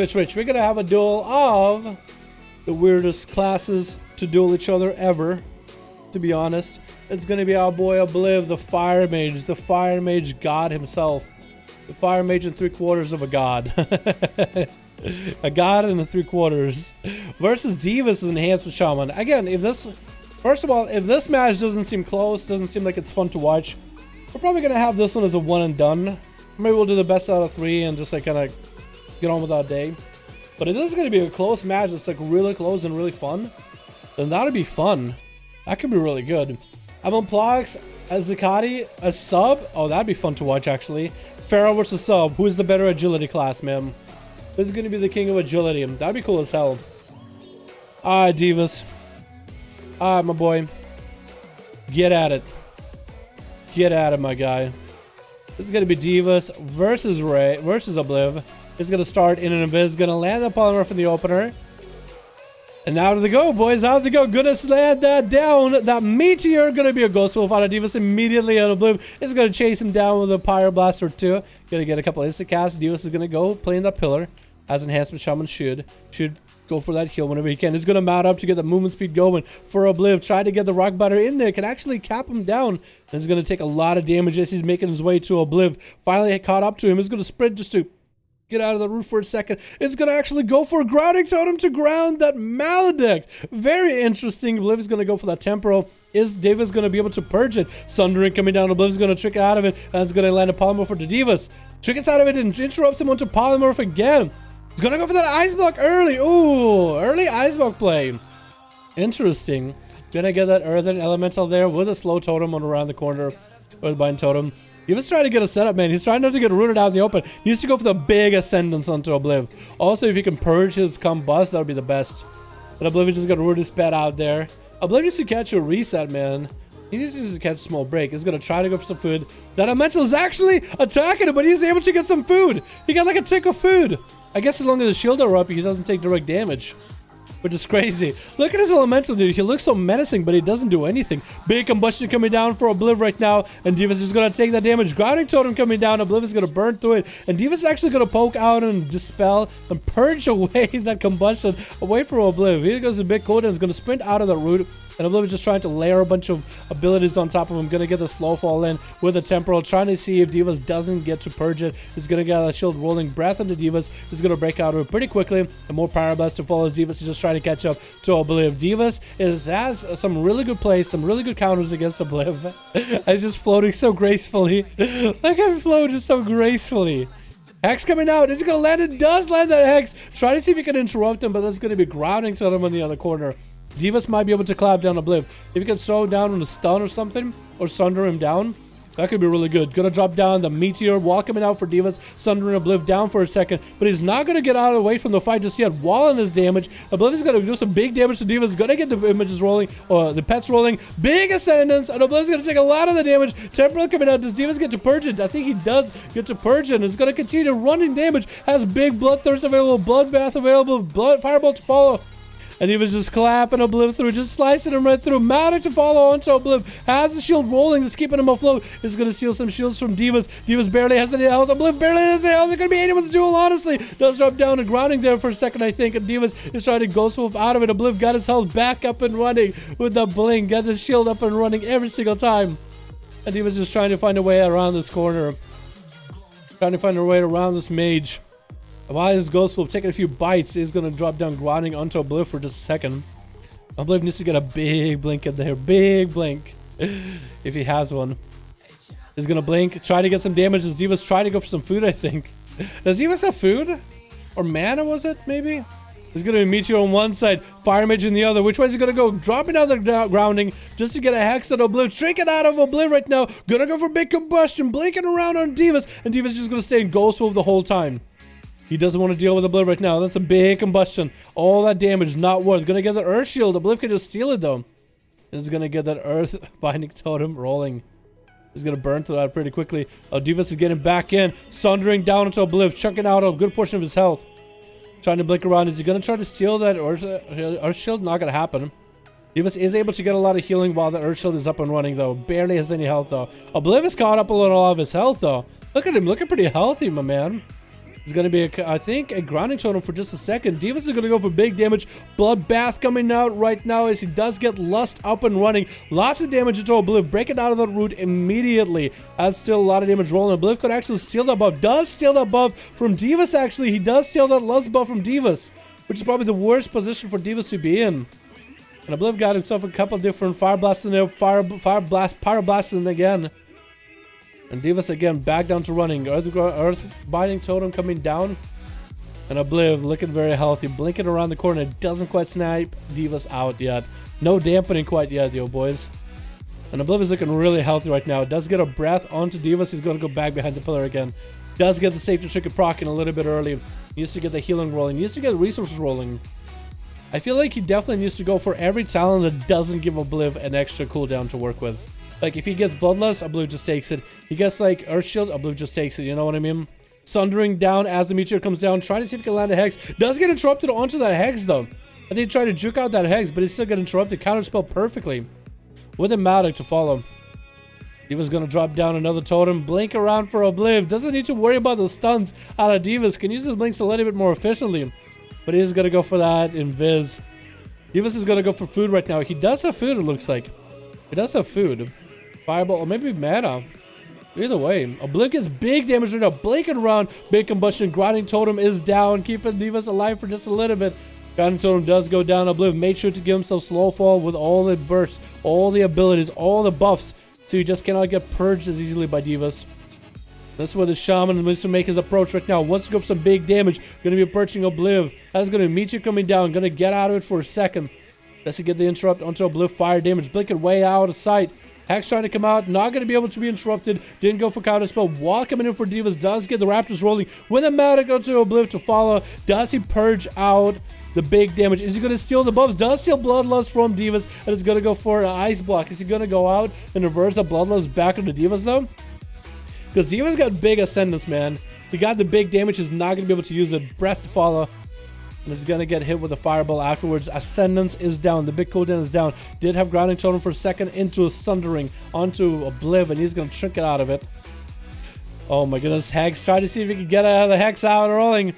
Switch. We're gonna have a duel of the weirdest classes to duel each other ever. To be honest, it's gonna be our boy Obliv, the Fire Mage god himself, the Fire Mage and 3/4 of a god, a god and 3/4, versus Divas' Enhancement Shaman. Again, first of all, if this match doesn't seem close, doesn't seem like it's fun to watch, we're probably gonna have this one as a one and done. Maybe we'll do the best out of 3 and just like kind of get on with our day. But if this is going to be a close match that's like really close and really fun, then that'll be fun. That could be really good. I'm on Plox, Azakati, a sub. Oh, that'd be fun to watch actually. Pharaoh versus sub. Who's the better agility class, man? This is going to be the king of agility. That'd be cool as hell. Alright, Divas. Alright, my boy. Get at it. Get at it, my guy. This is going to be Divas versus Obliv. It's going to start in an invis, going to land the polymorph in the opener. And out they go, boys, out they go. Gonna land that down. That meteor going to be a Ghost Wolf out of Divas immediately out of Obliv. It's going to chase him down with a Pyro Blast or 2. Going to get a couple instant casts. Divas is going to go play in that pillar, as Enhancement Shaman should go for that heal whenever he can. He's going to mount up to get the movement speed going for Obliv. Try to get the Rock Batter in there. Can actually cap him down. And it's going to take a lot of damage as he's making his way to Obliv. Finally caught up to him. He's going to sprint just to get out of the roof for a second. It's going to actually go for a grounding totem to ground that Maledict. Very interesting. Obliv is going to go for that temporal. Is Divas going to be able to purge it? Sundering coming down. Obliv is going to trick it out of it. And it's going to land a polymorph for the Divas. Trick it out of it and interrupts him onto polymorph again. He's going to go for that ice block early. Ooh, early ice block play. Interesting. Gonna get that earthen elemental there with a slow totem on around the corner. Or the bind totem. He was trying to get a setup, man. He's trying not to get rooted out in the open. He needs to go for the big ascendance onto Obliv. Also, if you can purge his combust, that would be the best. But Obliv just got to root his pet out there. Obliv needs to catch a reset, man. He needs to catch a small break. He's going to try to go for some food. That elemental is actually attacking him, but he's able to get some food. He got like a tick of food. I guess as long as the shield are up, he doesn't take direct damage. Which is crazy. Look at his elemental, dude. He looks so menacing, but he doesn't do anything. Big combustion coming down for Obliv right now. And Divas is going to take that damage. Grounding totem coming down. Obliv is going to burn through it. And Divas is actually going to poke out and dispel and purge away that combustion away from Obliv. Here goes the big cooldown. Is going to sprint out of the root. And Obliv is just trying to layer a bunch of abilities on top of him. Going to get the slow fall in with a temporal. Trying to see if Divas doesn't get to purge it. He's going to get that shield rolling. Breath into Divas. He's going to break out of it pretty quickly. And more Pyro Blast to follow. Divas is just trying to catch up to Obliv. Divas has some really good plays. Some really good counters against Obliv. And just floating so gracefully. Like I'm floating just so gracefully. Hex coming out. Is he going to land it? Does land that Hex. Try to see if he can interrupt him. But that's going to be grounding to him on the other corner. Divas might be able to clap down Obliv. If you can slow him down on a stun or something, or sunder him down, that could be really good. Gonna drop down the meteor, wall coming out for Divas, sundering Obliv down for a second, but he's not gonna get out of the way from the fight just yet. Walling his damage. Obliv is gonna do some big damage to Divas. Gonna get the images rolling, or the pets rolling. Big ascendance, and Obliv is gonna take a lot of the damage. Temporal coming out. Does Divas get to purge it? I think he does get to purge it, and it's gonna continue running damage. Has big bloodthirst available, bloodbath available, fireball to follow. And he was just clapping Obliv through, just slicing him right through. Mounting to follow onto Obliv. Has the shield rolling that's keeping him afloat. Is going to steal some shields from Divas. Divas barely has any health. Obliv barely has any health. It could be anyone's duel, honestly. Does drop down and grounding there for a second, I think. And Divas is trying to Ghost Wolf out of it. Obliv got his health back up and running with the blink. Got his shield up and running every single time. And Divas just trying to find a way around this corner. Trying to find a way around this mage. While his Ghost Wolf taking a few bites, is going to drop down grounding onto Obliv for just a second. Obliv needs to get a big blink in there. Big blink. If he has one. He's going to blink. Try to get some damage as Divas try to go for some food, I think. Does Divas have food? Or mana, was it, maybe? There's going to be Meteor on one side, Fire Mage on the other. Which way is he going to go? Dropping down the grounding just to get a Hex at Obliv. Tricking out of Obliv right now. Going to go for big combustion. Blinking around on Divas. And Divas is just going to stay in Ghost Wolf the whole time. He doesn't want to deal with Obliv right now. That's a big combustion. All that damage not worth. Gonna get the Earth Shield. Obliv can just steal it though. And it's gonna get that Earth Binding Totem rolling. He's gonna burn through that pretty quickly. Divas is getting back in, sundering down into Obliv, chunking out a good portion of his health. Trying to blink around. Is he gonna try to steal that Earth Shield? Not gonna happen. Divas is able to get a lot of healing while the Earth Shield is up and running, though. Barely has any health, though. Obliv is caught up a little of his health, though. Look at him, looking pretty healthy, my man. He's gonna be, I think, a grounding totem for just a second. Divas is gonna go for big damage. Bloodbath coming out right now as he does get Lust up and running. Lots of damage into Obliv, breaking out of that root immediately. Has still a lot of damage rolling. Obliv could actually steal that buff. Does steal that buff from Divas, actually. He does steal that Lust buff from Divas, which is probably the worst position for Divas to be in. And Obliv got himself a couple different Fire Blast in there. Fire Blast, Pyro Blast in again. And Divas again back down to running. Earth Binding Totem coming down. And Obliv looking very healthy. Blinking around the corner. Doesn't quite snipe Divas out yet. No dampening quite yet, yo boys. And Obliv is looking really healthy right now. Does get a breath onto Divas. He's going to go back behind the pillar again. Does get the safety trigger proccing a little bit early. Needs to get the healing rolling. Needs to get the resources rolling. I feel like he definitely needs to go for every talent that doesn't give Obliv an extra cooldown to work with. Like, if he gets Bloodlust, Obliv just takes it. He gets, like, Earth Shield, Obliv just takes it, you know what I mean? Sundering down as the meteor comes down, trying to see if he can land a Hex. Does get interrupted onto that Hex, though. I think he tried to juke out that Hex, but he still got interrupted. Counterspell perfectly. With a Matic to follow. Diva's gonna drop down another totem. Blink around for Obliv. Doesn't need to worry about the stuns out of Divas. Can use his blinks a little bit more efficiently. But he is gonna go for that Invis. Divas is gonna go for food right now. He does have food, it looks like. He does have food. Fireball, or maybe mana. Either way. Obliv gets big damage right now. Blinking around. Big combustion. Grinding Totem is down. Keeping Divas alive for just a little bit. Grinding Totem does go down. Obliv made sure to give himself slow fall with all the bursts, all the abilities, all the buffs. So he just cannot get purged as easily by Divas. That's where the Shaman needs to make his approach right now. Wants to go for some big damage. Gonna be approaching Obliv. That's gonna meet you coming down. Gonna get out of it for a second. Does he get the interrupt onto Obliv? Fire damage. Blinking way out of sight. Hex trying to come out, not going to be able to be interrupted. Didn't go for counterspell. While coming in for Divas, does get the Raptors rolling with a Matic onto Obliv to follow. Does he purge out the big damage? Is he going to steal the buffs? Does steal Bloodlust from Divas, and it's going to go for an Ice Block. Is he going to go out and reverse the Bloodlust back onto Divas, though? Because Divas got big Ascendance, man. He got the big damage. He's not going to be able to use the Breath to follow. And he's gonna get hit with a fireball afterwards. Ascendance is down. The big cooldown is down. Did have grounding totem for a second into a sundering onto Obliv, and he's gonna trick it out of it. Oh my goodness, Hex. Try to see if he can get the Hex out rolling.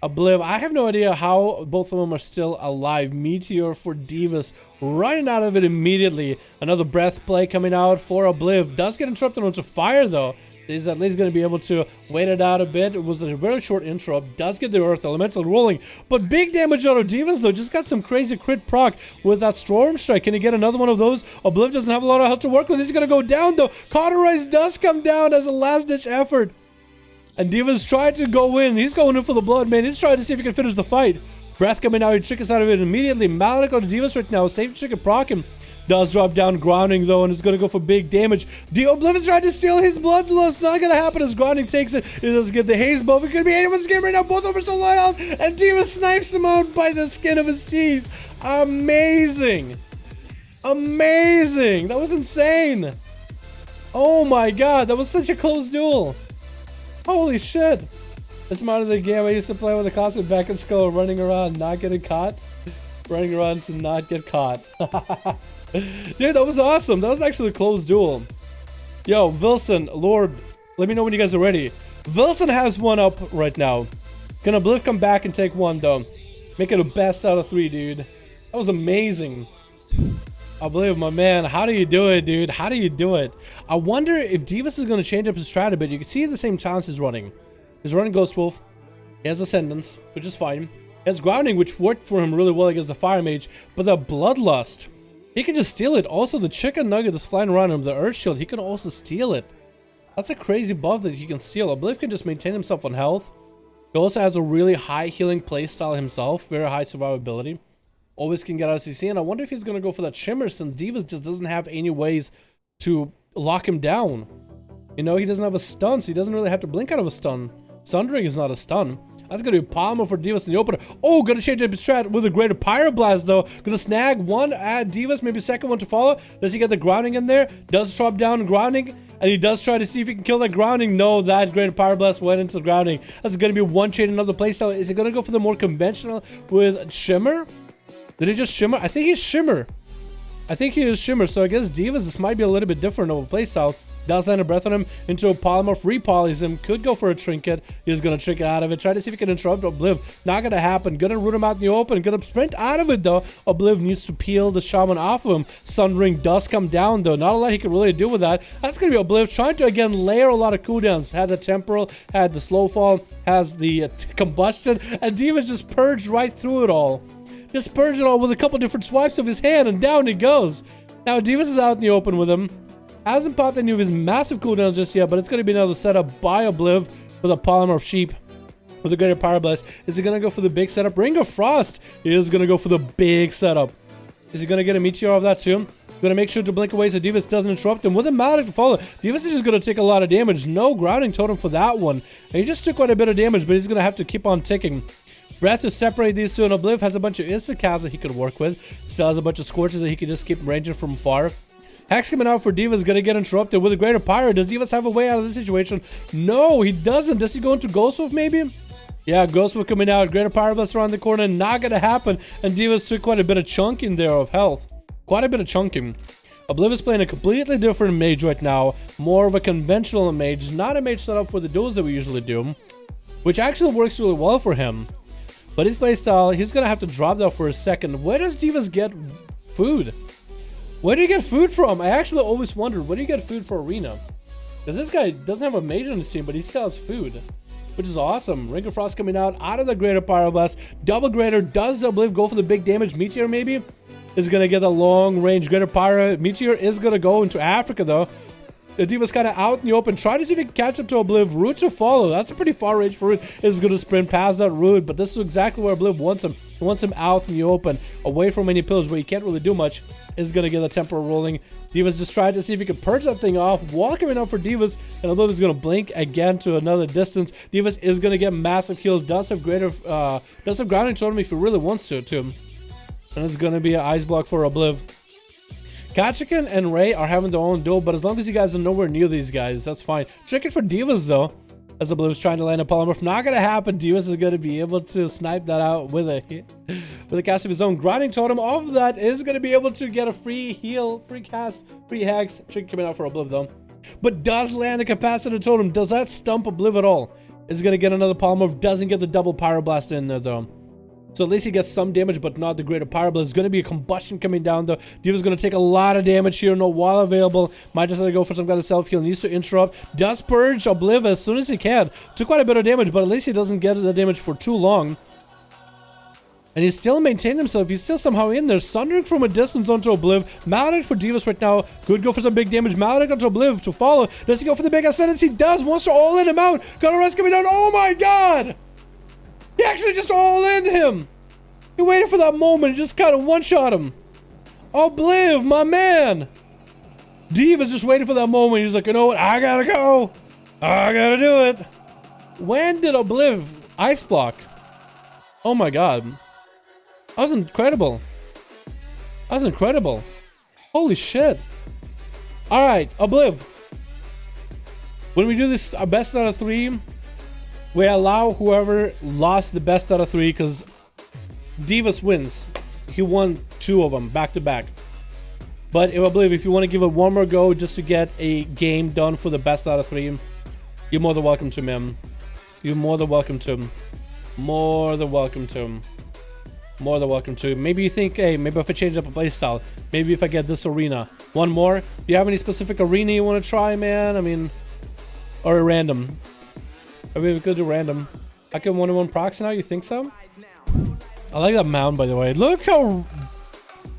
Obliv. I have no idea how both of them are still alive. Meteor for Divas, running out of it immediately. Another breath play coming out for Obliv. Does get interrupted onto fire though. He's at least going to be able to wait it out a bit. It was a very short interrupt. Does get the Earth Elemental rolling. But big damage out of Divas, though. Just got some crazy crit proc with that Storm Strike. Can he get another one of those? Obliv doesn't have a lot of health to work with. He's going to go down, though. Cauterize does come down as a last-ditch effort. And Divas tried to go in. He's going in for the blood, man. He's trying to see if he can finish the fight. Breath coming out. He trick us out of it immediately. Matic on Divas right now. Safe chicken proc him. Does drop down grounding though, and is going to go for big damage. Obliv is trying to steal his Bloodlust. Not going to happen as grounding takes it. He does get the haze buff. It could be anyone's game right now. Both of them are so low health, and Diva snipes him out by the skin of his teeth. Amazing. Amazing. That was insane. Oh my god, that was such a close duel. Holy shit. This mod of the game I used to play with a cosmic back and skull, running around, not getting caught. Running around to not get caught. Dude, that was awesome. That was actually a close duel. Yo, Wilson, Lord, let me know when you guys are ready. Wilson has one up right now. Can Obliv come back and take one, though? Make it a best out of 3, dude. That was amazing. Obliv, my man, how do you do it, dude? How do you do it? I wonder if Divas is going to change up his strat a bit. You can see the same talents he's running. He's running Ghost Wolf. He has Ascendance, which is fine. He has Grounding, which worked for him really well against the Fire Mage. But the Bloodlust, he can just steal it. Also, the Chicken Nugget that's flying around him, the Earth Shield, he can also steal it. That's a crazy buff that he can steal. Obliv can just maintain himself on health. He also has a really high healing playstyle himself. Very high survivability. Always can get out of CC. And I wonder if he's going to go for that Shimmer, since Divas just doesn't have any ways to lock him down. You know, he doesn't have a stun, so he doesn't really have to blink out of a stun. Sundering is not a stun. That's going to be Palmer for Divas in the opener. Oh, going to change up his strat with a greater Pyroblast, though. Going to snag one at Divas, maybe second one to follow. Does he get the grounding in there? Does drop down grounding. And he does try to see if he can kill that grounding. No, that Greater Pyroblast went into the grounding. That's going to be one chain another playstyle. Is he going to go for the more conventional with Shimmer? Did he just Shimmer? I think he's Shimmer. I think he is Shimmer. So I guess Divas, this might be a little bit different of a playstyle. Does land a breath on him into a polymorph, repolys him, could go for a trinket. He's gonna trick it out of it. Try to see if he can interrupt Obliv. Not gonna happen. Gonna root him out in the open. Gonna sprint out of it though. Obliv needs to peel the Shaman off of him. Sundering does come down though. Not a lot he can really do with that. That's gonna be Obliv trying to again layer a lot of cooldowns. Had the temporal, had the slow fall, has the combustion, and Divas just purged right through it all. Just purged it all with a couple different swipes of his hand, and down he goes. Now Divas is out in the open with him. Hasn't popped any of his massive cooldowns just yet, but it's going to be another setup by Obliv with a Polymorph Sheep with a Greater Pyroblast. Is he going to go for the big setup? Ring of Frost is going to go for the big setup. Is he going to get a Meteor of that too? Going to make sure to blink away so Divas doesn't interrupt him with a Maledict to follow. Divas is just going to take a lot of damage. No grounding totem for that one. And he just took quite a bit of damage, but he's going to have to keep on ticking. Breath to separate these two, and Obliv has a bunch of instant casts that he could work with. Still has a bunch of Scorches that he could just keep ranging from far. Hex coming out for Divas, gonna get interrupted with a Greater Pyro. Does Divas have a way out of this situation? No, he doesn't. Does he go into Ghostwolf maybe? Yeah, Ghostwolf coming out. Greater Pyroblast around the corner. Not gonna happen. And Divas took quite a bit of chunking there of health. Quite a bit of chunking. Obliv is playing a completely different mage right now. More of a conventional mage. Not a mage set up for the duels that we usually do. Which actually works really well for him. But his playstyle, he's gonna have to drop that for a second. Where does Divas get food? Where do you get food from? I actually always wondered, where do you get food for Arena? Because this guy doesn't have a mage on his team, but he still has food. Which is awesome. Ring of Frost coming out of the Greater Pyroblast. Double Greater. Does Obliv go for the big damage? Meteor maybe? Is going to get the long range Greater Pyro. Meteor is going to go into Africa though. The Diva's kind of out in the open. Try to see if he can catch up to Obliv. Root to follow. That's a pretty far range for Root. Is going to sprint past that Root, but this is exactly where Obliv wants him. He wants him out in the open, away from any pillars where he can't really do much. Is going to get the temporal rolling. Divas just trying to see if he can purge that thing off. Walking it up for Divas, and Obliv is going to blink again to another distance. Divas is going to get massive heals. Does have grounding totem if he really wants to too. And it's going to be an ice block for Obliv. Kachikan and Ray are having their own duel, but as long as you guys are nowhere near these guys, that's fine. Trick it for Divas though, as Obliv is trying to land a polymorph. Not gonna happen. Divas is gonna be able to snipe that out with a cast of his own. Grinding totem off of that is gonna be able to get a free heal, free cast, free hex. Trick coming out for Obliv though, but does land a capacitor totem. Does that stump Obliv at all? Is gonna get another polymorph. Doesn't get the double pyroblast in there though. So at least he gets some damage, but not the Greater Pyroblast. There's going to be a combustion coming down, though. Diva's going to take a lot of damage here. No wall available. Might just have to go for some kind of self-heal. Needs to interrupt. Does purge Obliv as soon as he can. Took quite a bit of damage, but at least he doesn't get the damage for too long. And he's still maintaining himself. He's still somehow in there. Sundering from a distance onto Obliv. Maledict for Divas right now. Could go for some big damage. Maledict onto Obliv to follow. Does he go for the big ascendancy? He does. Wants to all in him out. Got a rest coming down. Oh my god! He actually just all in him. He waited for that moment. He just kind of one-shot him. Obliv, my man. Diva's just waiting for that moment. He's like, you know what? I gotta go. I gotta do it. When did Obliv ice block? Oh my god. That was incredible. That was incredible. Holy shit. Alright, Obliv. When we do this best out of 3, we allow whoever lost the best out of 3 because Divas wins. He won 2 of them back to back. But if I believe if you want to give it one more go just to get a game done for the best out of 3, you're more than welcome to him. You're more than welcome to him. More than welcome to him. More than welcome to him. Maybe you think, hey, maybe if I change up a playstyle, maybe if I get this arena. One more? Do you have any specific arena you want to try, man? I mean, or a random. I mean, we could do random. I can 1v1 procs now, you think so? I like that mount, by the way. Look how...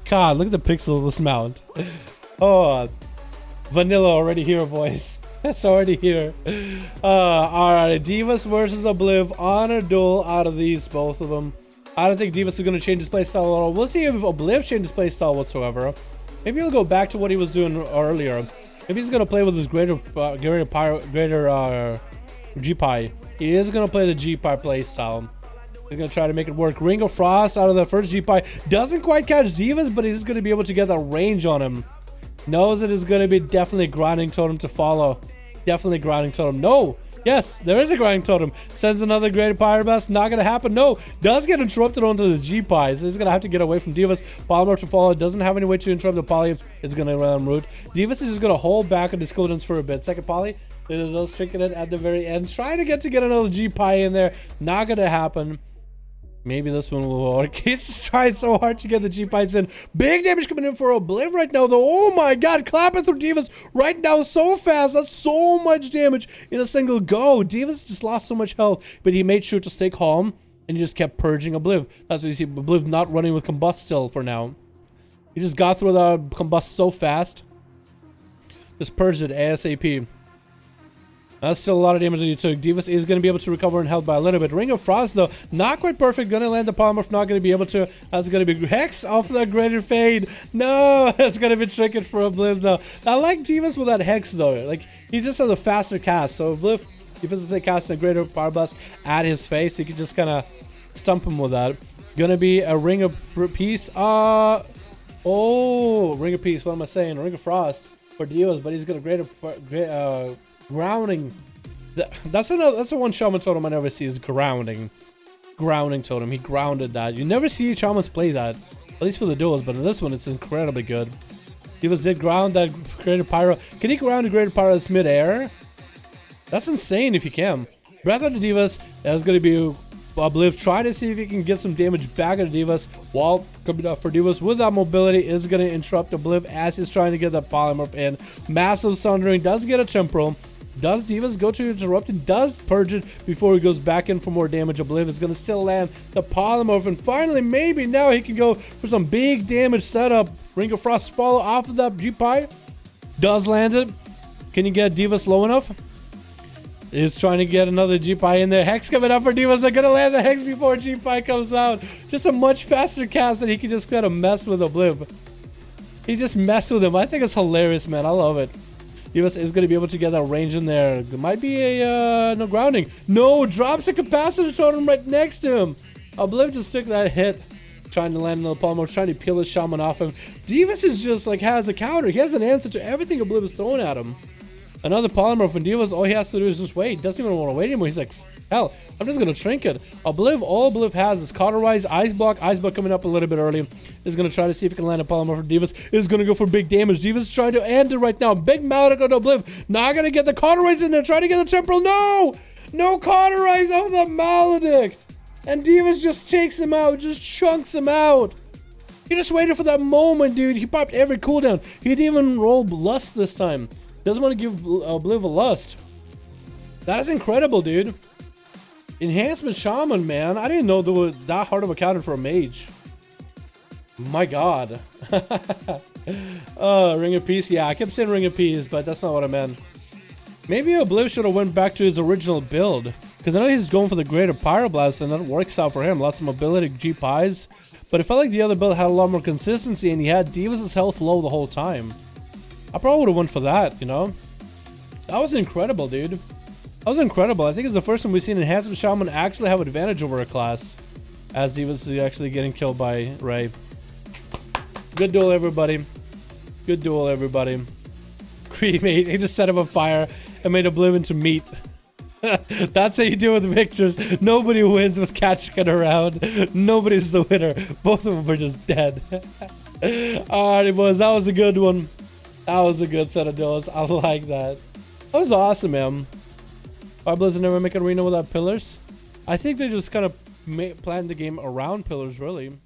God, look at the pixels of this mount. Oh, vanilla already here, boys. That's already here. Alright, Divas versus Obliv on a duel out of these, both of them. I don't think Divas is going to change his playstyle at all. We'll see if Obliv changes his playstyle whatsoever. Maybe he'll go back to what he was doing earlier. Maybe he's going to play with his greater G-Pie. He is going to play the G-Pie playstyle. He's going to try to make it work. Ring of Frost out of the first G-Pie. Doesn't quite catch Divas, but he's going to be able to get that range on him. Knows it is going to be definitely grinding totem to follow. Definitely grinding totem. No. Yes, there is a grinding totem. Sends another great pyroblast. Not going to happen. No. Does get interrupted onto the G-Pie. So he's going to have to get away from Divas. Polymorph to follow. Doesn't have any way to interrupt the poly. It's going to run route. Divas is just going to hold back on his cooldowns for a bit. Second poly. There's those tricking it at the very end. Trying to get another G-Pie in there. Not going to happen. Maybe this one will work. He's just trying so hard to get the G-Pies in. Big damage coming in for Obliv right now, though. Oh my god, clapping through Divas right now so fast. That's so much damage in a single go. Divas just lost so much health, but he made sure to stay calm, and he just kept purging Obliv. That's what you see. Obliv not running with Combust still for now. He just got through the Combust so fast. Just purged it ASAP. That's still a lot of damage that you took. Divas is going to be able to recover in health by a little bit. Ring of Frost, though, not quite perfect. Going to land the Polymorph, not going to be able to. That's going to be Hex off the Greater Fade. No, it's going to be tricky for Obliv, though. I like Divas with that Hex, though. Like, he just has a faster cast. So, Obliv, if it's say casting a Greater Power Blast at his face, he can just kind of stump him with that. Going to be a Ring of Peace. Oh, Ring of Peace. What am I saying? Ring of Frost for Divas, but he's got a greater grounding. That's a one Shaman totem I never see is grounding. Grounding totem. He grounded that. You never see Shamans play that. At least for the duels, but in this one it's incredibly good. Divas did ground that Greater Pyro. Can he ground a Greater Pyro that's mid-air? That's insane if he can. Breath of the Divas, that's gonna be Obliv trying to see if he can get some damage back at the Divas. Wall coming up for Divas with that mobility is gonna interrupt Obliv as he's trying to get that Polymorph in. Massive Sundering does get a Temporal. Does Divas go to interrupt it? Does purge it before he goes back in for more damage. Obliv is going to still land the Polymorph. And finally, maybe now he can go for some big damage setup. Ring of Frost follow off of that G-Pie. Does land it. Can you get Divas low enough? He's trying to get another G-Pie in there. Hex coming up for Divas. They're going to land the Hex before G-Pie comes out. Just a much faster cast that he can just kind of mess with Obliv. He just messed with him. I think it's hilarious, man. I love it. Divas is going to be able to get that range in there. There might be a no grounding. No, drops a capacitor totem right next to him. Obliv just took that hit, trying to land another Polymorph, trying to peel his Shaman off him. Divas is just like has a counter. He has an answer to everything Obliv is throwing at him. Another Polymorph, and Divas, all he has to do is just wait. He doesn't even want to wait anymore. He's like, hell, I'm just going to Trinket. Obliv, all Obliv has is Cauterize, Ice Block coming up a little bit early. Is going to try to see if he can land a Polymorph. Divas is going to go for big damage. Divas is trying to end it right now. Big Maledict on Obliv. Not going to get the Cauterize in there. Trying to get the Temporal. No! No Cauterize off the Maledict. And Divas just takes him out. Just chunks him out. He just waited for that moment, dude. He popped every cooldown. He didn't even roll Lust this time. Doesn't want to give Obliv a Lust. That is incredible, dude. Enhancement Shaman, man. I didn't know there was that hard of a counter for a mage. My god. Oh, Ring of Peace. Yeah, I kept saying Ring of Peace, but that's not what I meant. Maybe Obliv should have went back to his original build. Because I know he's going for the Greater Pyroblast, and that works out for him. Lots of mobility, G-Pies. But it felt like the other build had a lot more consistency, and he had Divas' health low the whole time. I probably would have went for that, you know? That was incredible, dude. That was incredible. I think it's the first time we've seen Enhancement Shaman actually have advantage over a class. As Divas is actually getting killed by Ray. Good duel, everybody. Good duel, everybody. Cremate. He just set him on fire and made Obliv into meat. That's how you deal with victors. Nobody wins with catching around. Nobody's the winner. Both of them are just dead. Alrighty, boys. That was a good one. That was a good set of duels. I like that. That was awesome, man. Why Blizzard never make an arena without pillars? I think they just kind of planned the game around pillars, really.